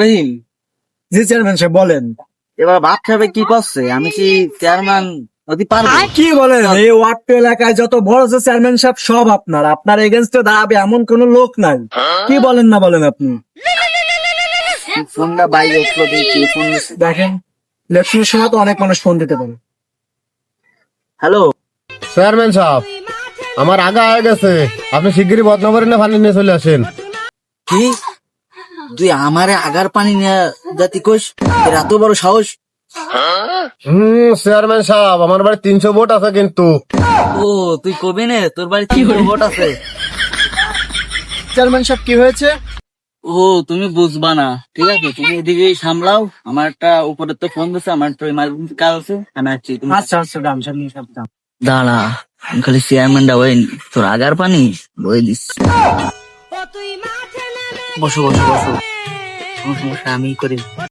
রহিম, জি chairman সাহেব বলেন। এবার ভাত খাবে কি করছে? আমি কি চেয়ারম্যান হতে পারবো? কি বলেন, এই ওয়ার্ড এলাকায় যত বড় যে চেয়ারম্যান সাহেব সব আপনার এগেনস্টে দাঁড়াবে এমন কোন লোক নাই। কি বলেন না বলেন আপনি? ফোনটা বাইরে উঠলো দেখি ফোন। দেখেন, ইলেকশনের সময় তো অনেক মানুষ ফোন দিতে পারে। হ্যালো, চেয়ারম্যান সাহেব, আমার আগা হয়ে গেছে, আপনি শিগগিরই বদনগরে না পানি নিয়ে চলে আসেন। কি তুই আমারে আগার পানি নিয়ে জাতি কোষ? তোর এত বড় সাহস? চেয়ারম্যান সাহেব, আমার বাড়ি 300 ভোট আছে কিন্তু। ও তুই কবি নে তোর বাড়ি কি ভোট আছে? চেয়ারম্যান সাহেব কি হয়েছে? ও তুমি বুঝবা না, ঠিক আছে? তুমি এদিকে সামলাও, আমার একটা উপরে তো ফোন দিচ্ছে, আমার তো ইমার্জেন্সি কাজ আছে, আমি আসছি। তুমি আচ্ছা আচ্ছা, দাম সামনে সব দাম। দাঁড়া, আমি খালি চেয়ারম্যানটা ওই তোর আগার পানি বই দিস। বসো বসো বসো, কোনো সমস্যা আমি করি।